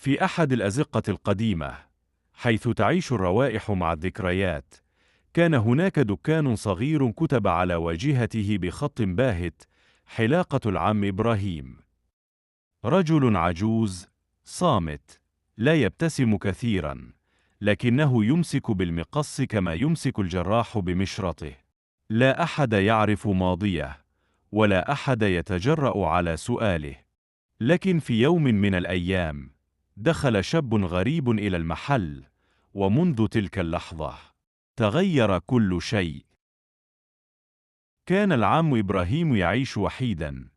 في أحد الأزقة القديمة، حيث تعيش الروائح مع الذكريات، كان هناك دكان صغير كتب على واجهته بخط باهت: حلاقة العم إبراهيم. رجل عجوز صامت، لا يبتسم كثيرا، لكنه يمسك بالمقص كما يمسك الجراح بمشرطه. لا أحد يعرف ماضيه، ولا أحد يتجرأ على سؤاله. لكن في يوم من الأيام دخل شاب غريب إلى المحل، ومنذ تلك اللحظة تغير كل شيء. كان العم إبراهيم يعيش وحيدا،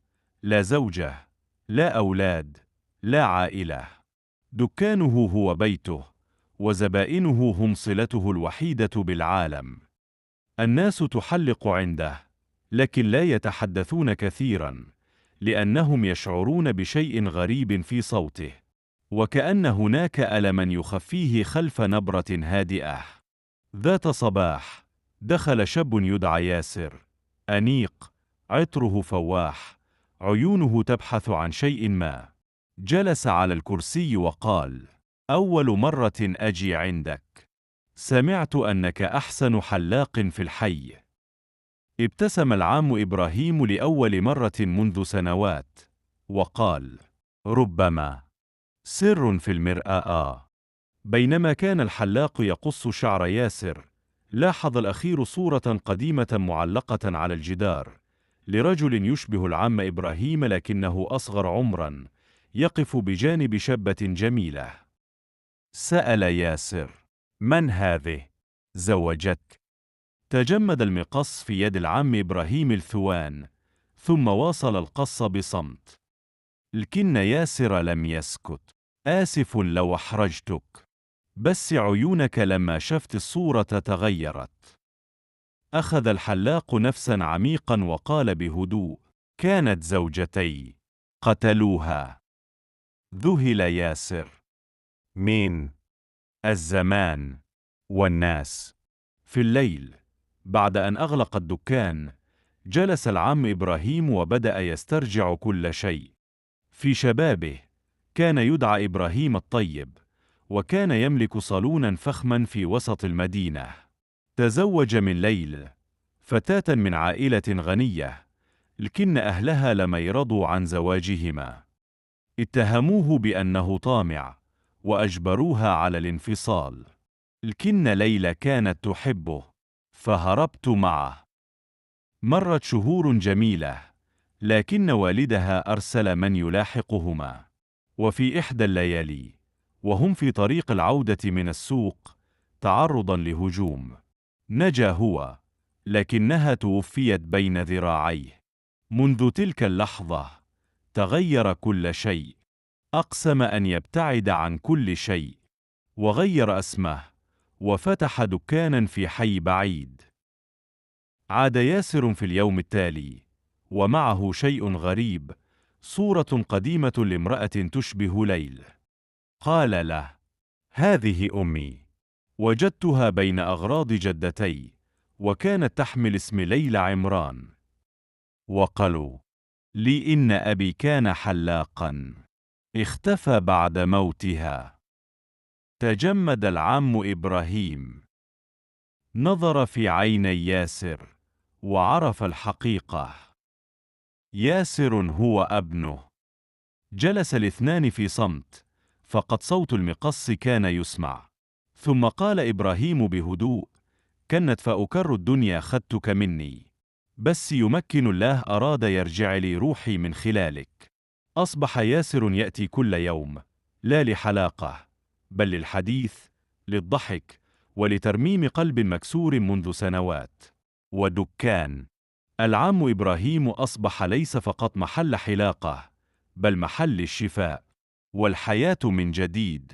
لا زوجة، لا أولاد، لا عائلة. دكانه هو بيته، وزبائنه هم صلته الوحيدة بالعالم. الناس تحلق عنده، لكن لا يتحدثون كثيرا، لأنهم يشعرون بشيء غريب في صوته، وكأن هناك ألمًا يخفيه خلف نبرة هادئة. ذات صباح دخل شاب يدعى ياسر، أنيق، عطره فواح، عيونه تبحث عن شيء ما. جلس على الكرسي وقال: أول مرة أجي عندك. سمعت أنك أحسن حلاق في الحي. ابتسم العم إبراهيم لأول مرة منذ سنوات، وقال: ربما سر في المرآة. بينما كان الحلاق يقص شعر ياسر، لاحظ الأخير صورة قديمة معلقة على الجدار، لرجل يشبه العم إبراهيم لكنه أصغر عمرا، يقف بجانب شابة جميلة. سأل ياسر: من هذه؟ زوجتك؟ تجمد المقص في يد العم إبراهيم الثوان، ثم واصل القص بصمت. لكن ياسر لم يسكت. آسف لو أحرجتك، بس عيونك لما شفت الصورة تغيرت. أخذ الحلاق نفسا عميقا وقال بهدوء: كانت زوجتي، قتلوها. ذهل ياسر. مين؟ الزمان والناس. في الليل، بعد أن أغلق الدكان، جلس العم إبراهيم وبدأ يسترجع كل شيء. في شبابه كان يدعى إبراهيم الطيب، وكان يملك صالونا فخما في وسط المدينة. تزوج من ليل، فتاة من عائلة غنية، لكن أهلها لم يرضوا عن زواجهما. اتهموه بأنه طامع، وأجبروها على الانفصال. لكن ليلى كانت تحبه، فهربت معه. مرت شهور جميلة، لكن والدها أرسل من يلاحقهما. وفي إحدى الليالي، وهم في طريق العودة من السوق، تعرضا لهجوم. نجا هو، لكنها توفيت بين ذراعيه. منذ تلك اللحظة تغير كل شيء. أقسم أن يبتعد عن كل شيء، وغير اسمه، وفتح دكانا في حي بعيد. عاد ياسر في اليوم التالي، ومعه شيء غريب: صورة قديمة لامرأة تشبه ليل. قال له: هذه أمي. وجدتها بين أغراض جدتي، وكانت تحمل اسم ليلى عمران. وقالوا لي إن أبي كان حلاقا، اختفى بعد موتها. تجمد العم إبراهيم، نظر في عيني ياسر، وعرف الحقيقة. ياسر هو ابنه. جلس الاثنان في صمت، فقد صوت المقص كان يسمع. ثم قال إبراهيم بهدوء: كنت فأكر الدنيا خدتك مني، بس يمكن الله أراد يرجع لي روحي من خلالك. أصبح ياسر يأتي كل يوم، لا لحلاقة، بل للحديث، للضحك، ولترميم قلب مكسور منذ سنوات. ودكان العم إبراهيم أصبح ليس فقط محل حلاقة، بل محل الشفاء والحياة من جديد.